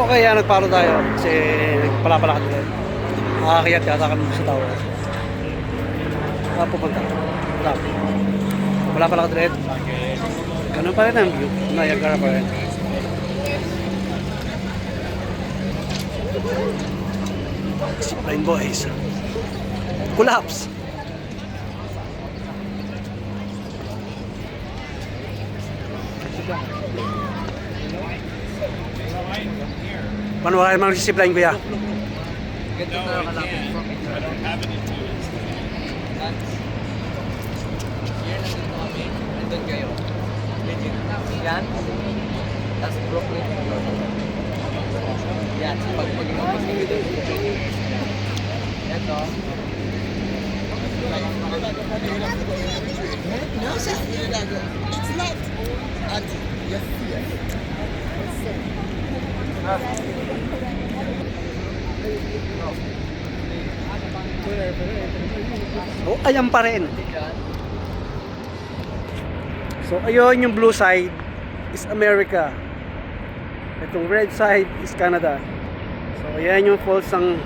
kaya nagpalo tayo kasi palapalakad tayo. Makakayat yata kami sa tower. Saan pupunta? Palapalakad rin. Ganun pa rin ang view. Niagara pa rin. Zipline boys. Collapse. Paano ba kayo mag-zipline, kuya? Ganito na kalapit from it. Yan, nandito kami. Nandun kayo. Yan. Tapos Brooklyn. Yan. Pag-inapos kami doon. Yan to. No, it's not. Yes, yes. Oh, ayan pa rin. So, ayun yung blue side is America. Itong red side is Canada. So, ayan yung falls ng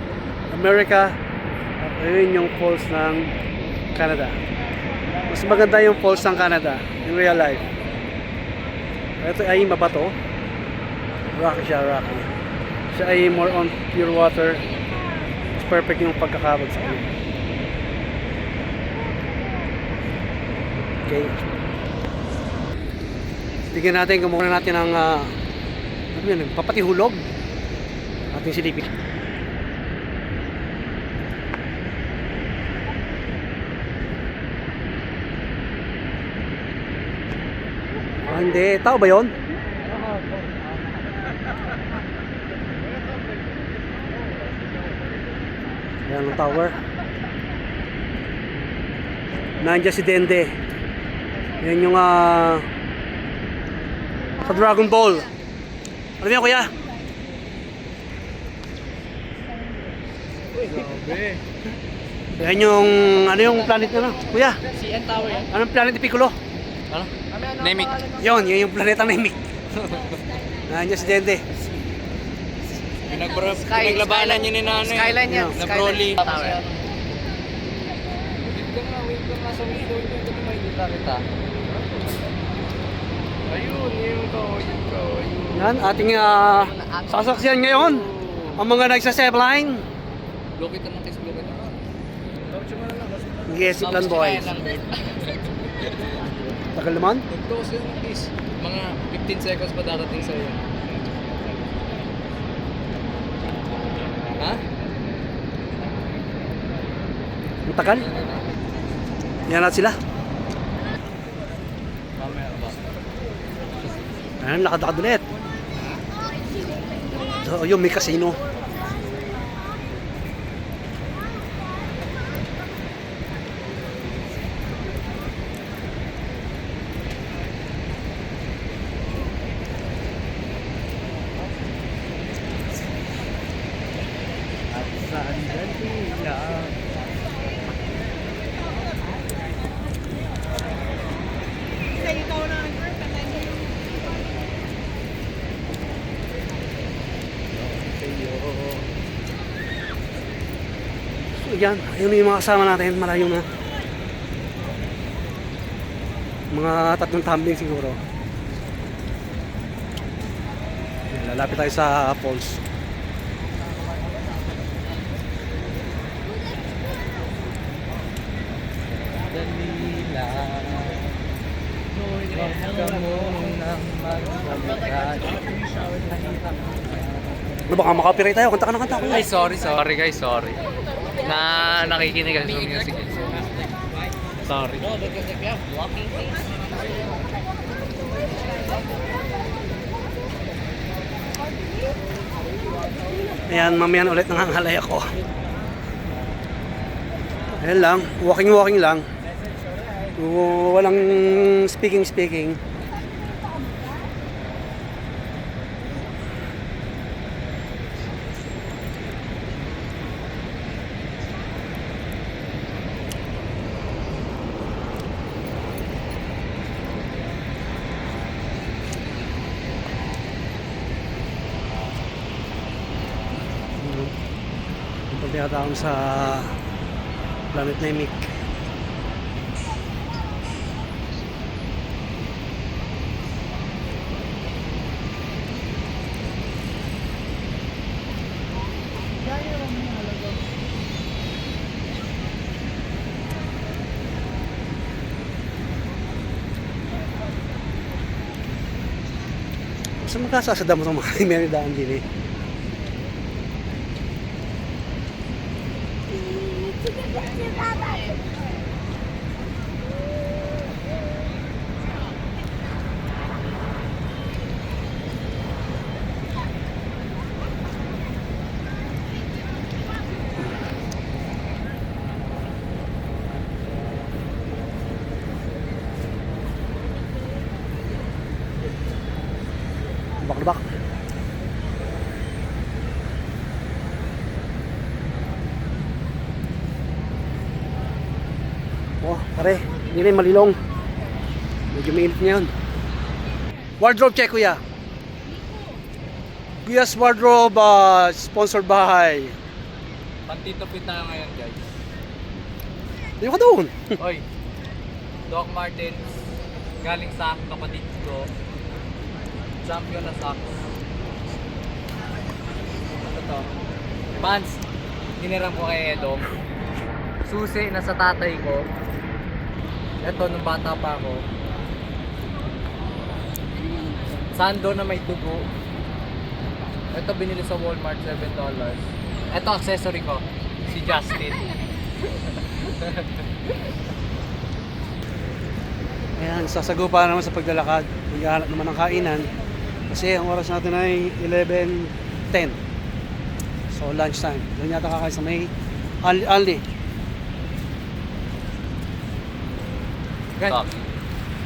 America. At ayun yung falls ng Canada. Mas maganda yung falls ng Canada in real life. Ito ay mabato. Rocky siya, rocky. Siya ay more on pure water. It's perfect yung pagkakabag sa kanya. Okay. Tignan natin, kumuha natin ng ano yun, papatihulog. Ating silipin. Hindi, tao ba yun? Yan ang tower. Nandiyan si Dende. Yan yung sa Dragon Ball. Ano yan, kuya? Yan yung, ano yung planet na, kuya? CN Tower yan. Anong planet ni Piccolo? Ano? Namek. Yun yung planeta Namek. Nandiyan si Dende. Pinaglabanan yun ni Nano. Skyline yan. Na Broly. Tower. Wait ka nga sa window nyo. Ito makikita kita. Ayun, yun ko. Yan, ating sasaksiyan ngayon. Ang mga nagsa-zipline. Lokit na ng kiss. Lokit na. Yes, Zipline boys. Tagal naman. Nag-close yun ng kiss. Mga 15 seconds pa darating sa'yo. Ha? Ang tagal. Yan natin sila. Mamaya ba? Ayan, lakad-lakad ulit. So, yun, may casino. Saan ganila? So, yan. Ayun yung mga kasama natin. Malayo na. Mga 3 tumbling siguro. Yan, lalapit tayo sa falls. Dalila. Huwag ka munang magpapagad. Ano, baka makapiright tayo. Kanta ka na kanta ko. Ay, sorry guys, sorry. Nakikinig kasi sa music. Sorry. Ayan, mamayan ulit nangangalay ako. Ayan lang, walking lang. Walang speaking. yata ako sa Planet Namek. Sa magkasasada mo itong mga meridaan din eh. Lubak-lubak. Oh, pare, hindi rin malilong. Medyo mainit ngayon. Wardrobe check, kuya. Kuya's Wardrobe, sponsored by. Pantitupit tayo ngayon, guys. Hindi ka doon. Oy, Doc Martens, galing sa kapatid ko. Champion na socks. Ano to? Pants, hiniram ko kay Edong. Susi na sa tatay ko. Ito, nung bata pa ako. Sando na may dugo. Ito binili sa Walmart, $7. Ito accessory ko, si Justin. Ayan, sasagupa naman sa paglalakad. Maghahanap naman ng kainan. Kasi ang oras natin ay 11:10. So lunch time. Doon yata kakain sa may Ali. Guys,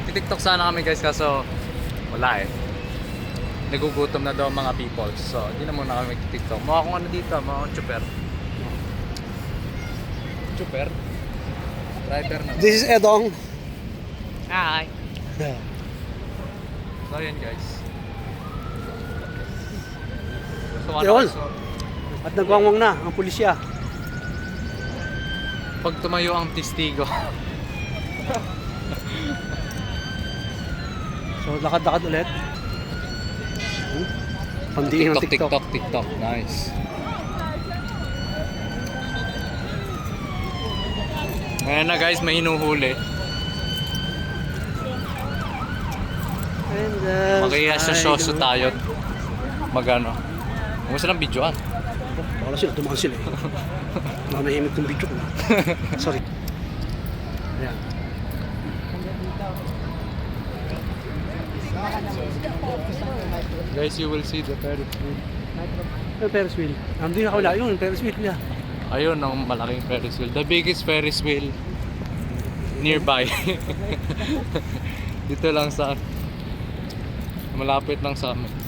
titiktok sana kami guys kaso wala eh. Nagugutom na daw ang mga people. So, hindi na muna kami tiktok. Mukha kung ano dito, mga akong chuper. Chuper? Driver na. This is Edong. Hi! So, yun guys. So, Yun. so, At nagwangwang na ang pulisya. pag tumayo ang testigo. So lakad-lakad ulit. Pandiin ng TikTok. TikTok. Nice. Ngayon na guys, may hinuhuli. And, Makiya sa shoso tayo. Magano. Huwag silang videoan. Baka sila, tumakan sila eh. Mamahimik tong video ko. Sorry. Ayan. Guys, you will see the Ferris wheel. Yung Ferris wheel. Nandun na wala yun, Ferris wheel niya. Ayun, ang malaking Ferris wheel. The biggest Ferris wheel nearby. Dito lang sa malapit lang sa amin.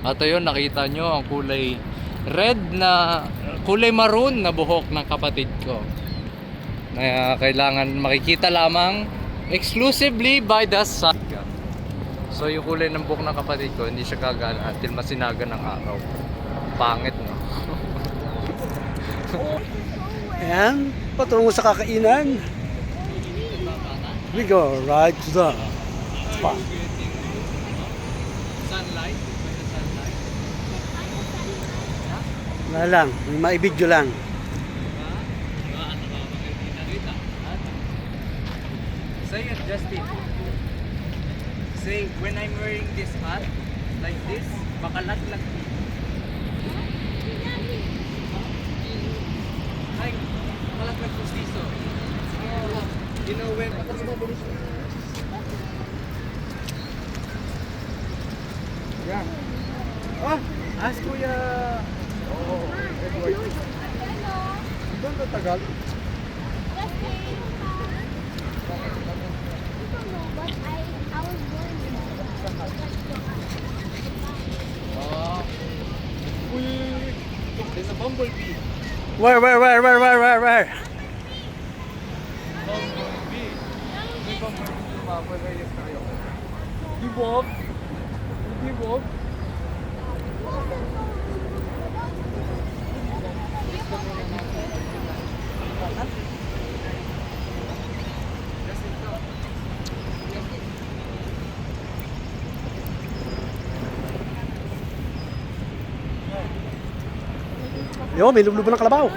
At ayun, nakita nyo ang kulay red na kulay maroon na buhok ng kapatid ko. Na kailangan makikita lamang exclusively by the sun. So yung kulay ng buhok ng kapatid ko, hindi siya gagana until masinaga ng araw. Pangit, no? Ayan, patungo sa kakainan. We go right to the spot. Sunlight? By the sunlight? Wala lang, may maibidyo lang. Say it, Justin. Say, when I'm wearing this hat, like this, makalatlag dito. Ay, makalatlag pustiso. You know when... Yeah. Oh, ask Kuya... Oh, Edward. Doon na tagal. There's a bumblebee. Where? Bumblebee. May bumblebee mapapayas tayo. Di Bob? Di Bob? Yo, may lubluban ng kalabaw.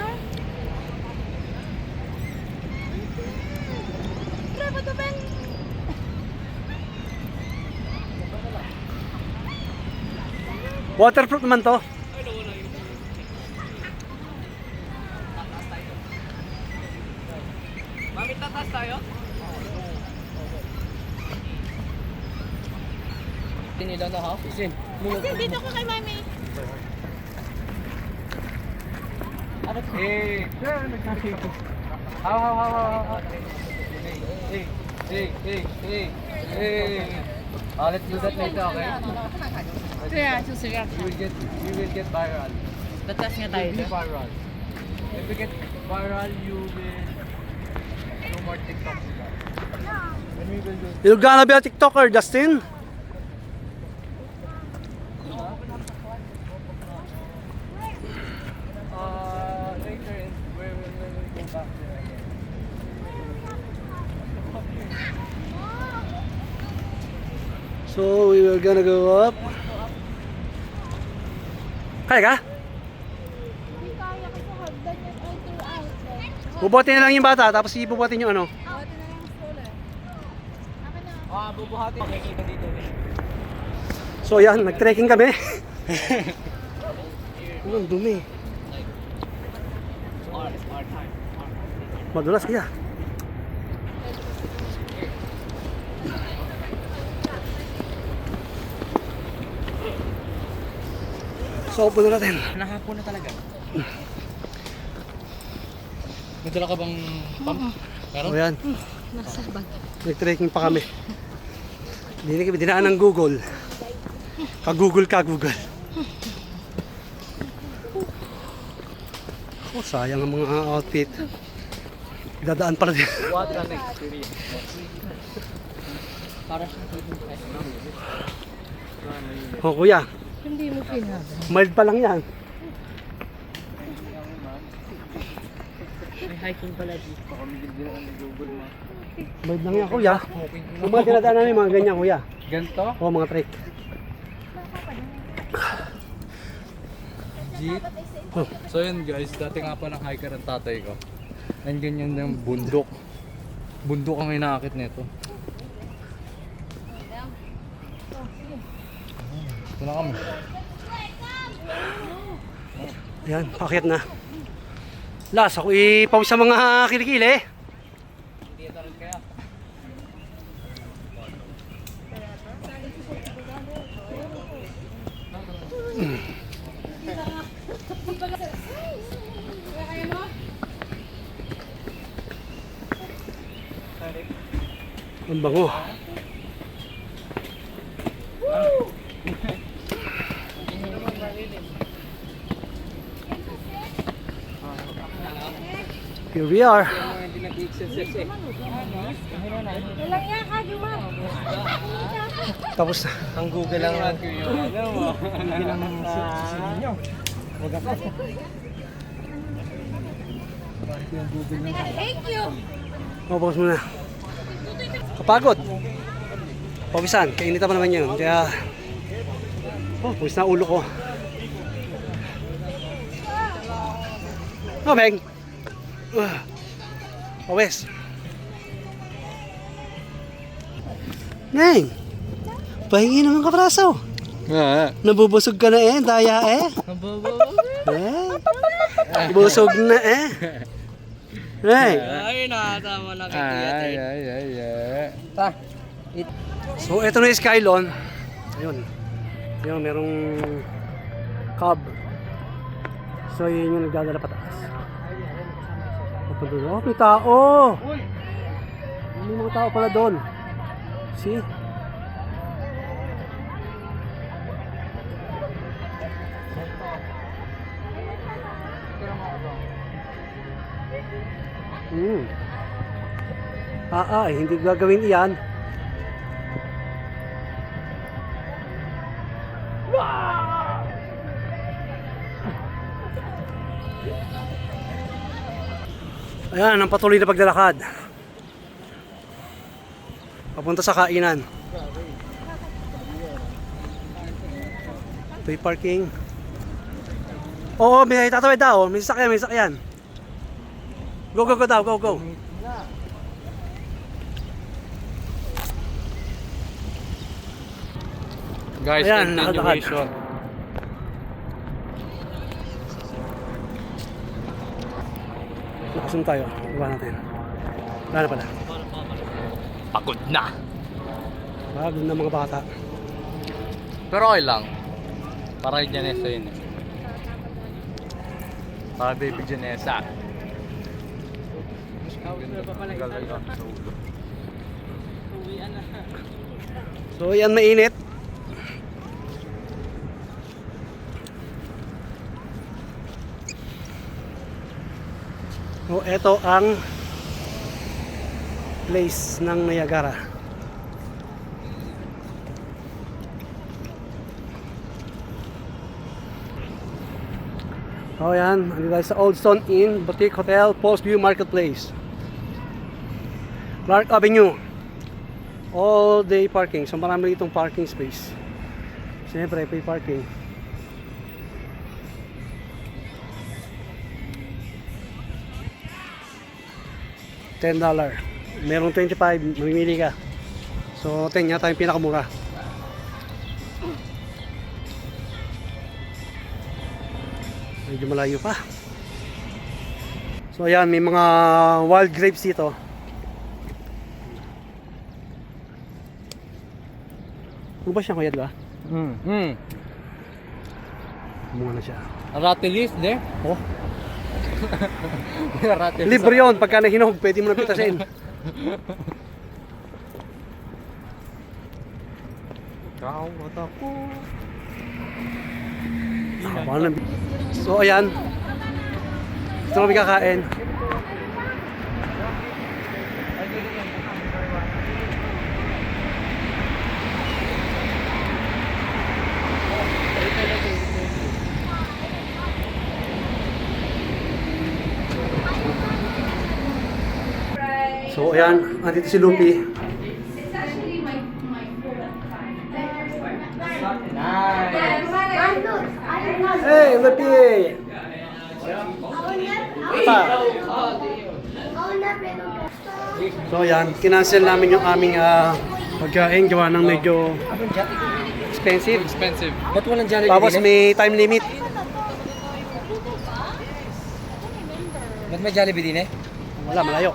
Waterproof naman to. Mami, tatas tayo? Tinila na ha? Isin. Kasi dito ko kay mami. Hey! How? Hey! Let's do that later, okay? Kaya, susigat. We will get viral. Tatas nga tayo. We'll be viral. If we get viral, you will no more TikTok. And we will do You're gonna be a TikToker, Justin. later where we go back there. So we were gonna go up. Kaya ka? Hindi kaya kasi hagdan yung outdoor outlet. Bubuhatin na lang yung bata, tapos ibubuhatin yung ano. Buhatin na lang yung stroller. Akin na. Bubuhatin. Makikita dito. So yan, nag-trekking kami. Ang dumi. Madulas kaya. So, punta natin. Nahapon na talaga. Nadala ka bang pump? Meron? So yan, Nasa bag. nag-trekking pa kami. Hindi kami dinaan ng Google. Ka-Google. Oh, sayang ang mga outfit. Dadaan pala din. What an experience. Para sa Oh, kuya, Hindi mo kinabi. mild pa lang yan. May hiking pala dito. Mild lang yan, kuya. Yung mga dinadaan namin, mga ganyan, kuya. Ganto? O, mga trek. Jeep. So yun guys, dati nga pa ng hiker ang tatay ko. Nandiyan yun yung bundok. Bundok ang inaakit nito. Ito na kami. Ayan, pakyat na. Las, ako ipawis sa mga kilikili. Ang bango. Here we are. Walang yan ka, Juma. Tapos na. Ang Google lang natin yun. Alam mo? Thank you. Mapapos mo na. Kapagod. Pawisan. Kainitan pa naman yun. Kaya, oh, pawis na ulo ko. Oh, Beng. Pawis. Neng. Pahingi naman ka praso. Nabubusog ka na eh. Daya eh. Busog na eh. Neng. Ay, nakatama na kay Ta. So, ito na yung Skylon. Ayun. Ayun, merong cab. So, yun yung nagdadala pataas. Papunta doon. Oh, may tao! May mga tao pala doon. See? Hindi gagawin iyan. Ayan, ang patuloy na paglalakad. Papunta sa kainan. Ito yung parking. Oo, may tatawid daw. May sasakyan, may sasakyan. Go, go, go daw, go, go. Guys, Ayan, nakadakad. continuation. Nakasun tayo. Iba natin. Wala na pala. Pagod na. Bago na mga bata. Pero okay lang. Para kay Janessa yun eh. Para baby Janessa. So yan, mainit. So ito ang place ng Niagara. So yan, andito tayo sa Old Stone Inn, Boutique Hotel, Postview Marketplace, Clark Avenue. All day parking. So marami itong parking space. Siyempre, free parking. $10. Merong 25, mamimili ka. So 10 yata yung pinakamura. Medyo malayo pa. So ayan, may mga wild grapes dito. Ano ba siya, kuya, di ba? Kumuha na siya. Aratilis, de? Oh, Aratilis. libre yun. Pagka nahinog, pwede mo na pitasin. Kawat ako. So ayan, ito kami kakain. So ayan, andito si Lupi. It's actually my phone. Hey, Lupi! Pa. So ayan, kinancel namin yung aming pagkain, gawa ng medyo expensive. Expensive. Ba't walang Jollibee Tapos din eh? may time limit. Ba't may Jollibee din eh? Wala, malayo.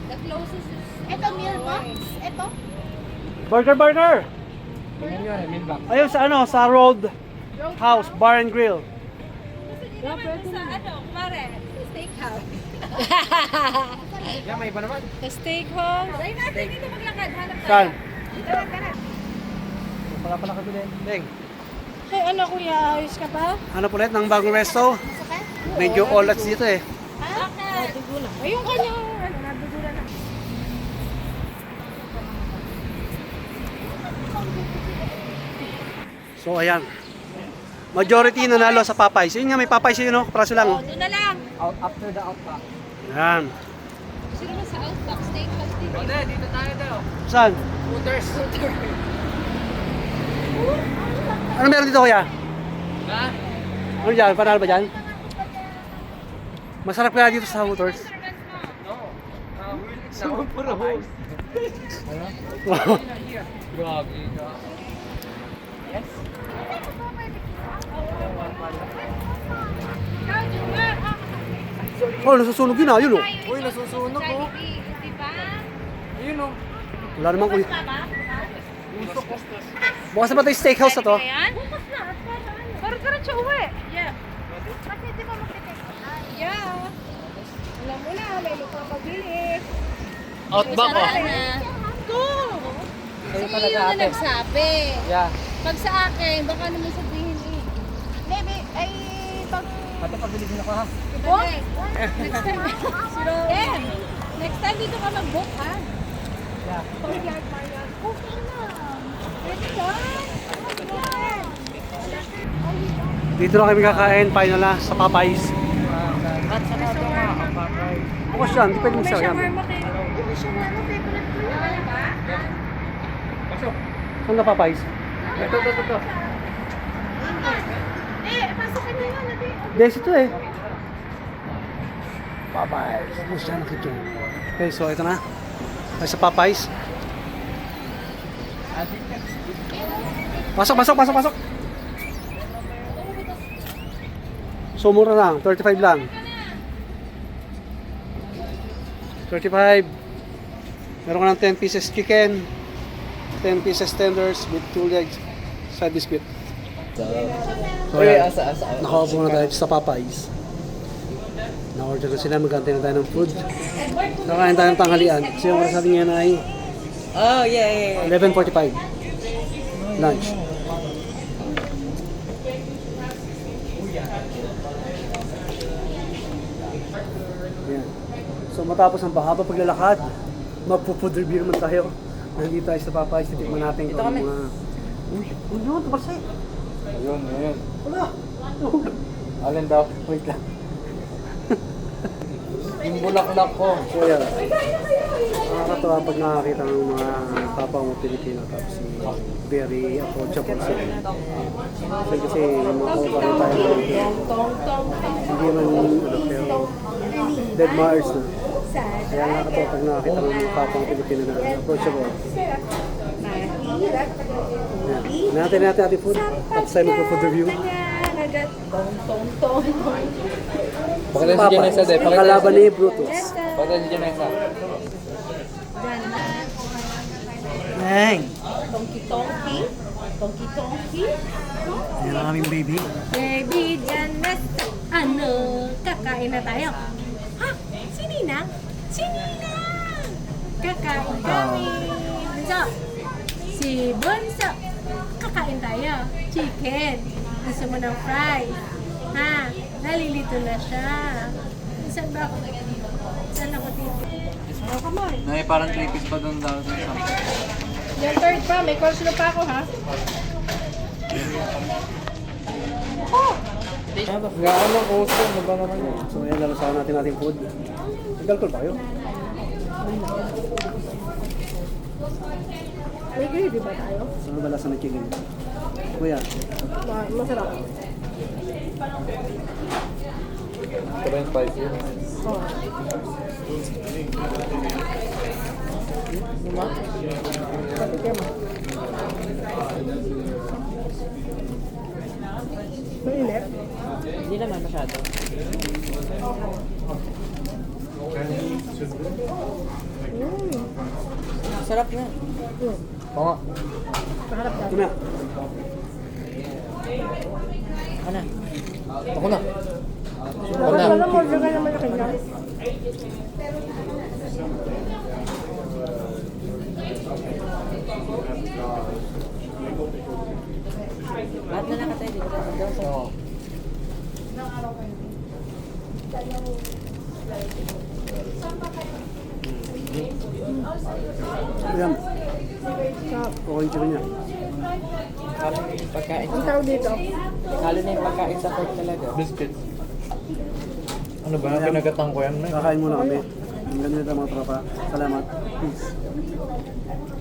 The closest is... Ito, meal box. Ito. Burger! Tingnan nyo rin, milbak. Ayun sa ano, sa Road House Bar and Grill. Sa ano, kumare? Steakhouse. Yan, may iba naman. Sa steakhouse. Ay, natin dito maglakad. Hanap tayo. Saan? Tara, tara. Pala kabili. Deng. Hey, ano kuya? Ayos ka pa? Ano ulit ng bagong resto? Medyo olats dito eh. Ha? Nadugo na. Ay, yung kanyang, ano, nadugo na. So ayan. Majority nanalo sa Popeyes. Yun nga, may Popeyes yun, no? Praso lang. Oh, doon na lang. Out after the outback. Yan. Sino ba sa Outback Steakhouse dito? Hindi, dito tayo daw. Saan? Hooters. Ano meron dito, kuya? Ha? Ano dyan? Panalo ba dyan? Masarap kaya dito sa Hooters. So, puro host. Gagi ka. Oh, nasusunog yun ah, yun oh. Uy, nasusunog oh. Di ba? Ayun oh. Wala naman kuya. Baba? Bukas na ba ito yung steakhouse na to? Ayan? Bukas na. Para diretso uwi. Yeah. Kasi di ba magte-take? Yeah. Alam mo na, may magpapabilis. Outback oh. Go! Kayo Si pa Iyo na nag-aate. nagsabi. Yeah. Pag sa akin, baka naman sabihin eh. Maybe, ay, pag... Ate, pabili din ako ha. Oh? Next time. Then, next time dito ka mag-book ha. Yeah. Backyard Marian. Okay na. Pwede ka. Ayan. Dito na kami kakain, final na, sa Popeyes. At saka ito nga, kapapay. Bukas yan, di pwede May isa yan. shawarma kayo. May shawarma, favorite ko yan. Pasok. Saan na Popeyes? Ito. Pasok na yun. Nabi. Des ito eh. Popeyes. Ano siya nakikita? Okay, so ito na. Tayo sa Popeyes. Pasok, pasok, pasok, pasok. So mura lang, 35 lang. 35. Meron ka ng 10 pieces chicken, 10 pieces tenders with 2 legs, side biscuit. So ayan, nakaupo na tayo sa Popeyes. Na-order na sila, magkantay na tayo ng food. Nakain tayo ng tanghalian. Kasi yung oras natin ngayon ay Oh, yeah. 11:45. Lunch. Ayan. So matapos ang bahaba paglalakad, magpo-food review naman tayo. Nandito tayo sa Popeyes, titikman natin kung ano mga... Uy, yun, tumalsay. Ayun, ayun. Wala. Alin daw? Wait lang. Yung bulaklak ko. So yan. Nakakatawa pag nakakita ng mga kapwa mo Pilipino tapos very approachable sila. Kasi yung mga kapwa tayo hindi man pero dead Mars na. Kaya nakakatawa pag nakakita ng mga kapwa mo Pilipino na approachable. Yan. Natin ating food. Tapos tayo magpo-food review. Pakita si Janessa de. Ang kalaban ni Brutus. Pakita si Janessa. Neng! Tonki-tonki. Tonki-tonki. Yan ang aming baby. Baby Janessa. Ano? Kakain na tayo. Ha? Si Ninang? Si Ninang! Kakain kami. Bunso. Si Bunso. Kakain tayo. Chicken. Gusto mo ng fries. Ha? Nalilito na siya. Saan ba ako? Saan ako dito? Nay, parang clippies pa doon daw. Yung third pa, may coleslaw pa ako ha. Gaan ng coaster, ano ba naman yun? So yan, lalasahan natin ating food. Nag-alcohol ba kayo? May gravy ba tayo? So ano ba lasa ng chicken? Kuya, Masarap. Ito ba yung spicy yun? Oh. Diba? Mainit. Hindi naman masyado. Sarap nga. Oo nga. ito na. Ano? Ako na. Alam mo, dyan ka naman na kanya. Lahat na nakatay dito. Oo. Ayan. Okay yung chicken niya. Kalo na yung pagkain. Ang tawag dito. Kalo na yung pagkain sa court talaga. Biscuits. Ano ba? Pinagatang ko yan. Kakain muna kami. Ang ganito mga tropa. Salamat. Peace.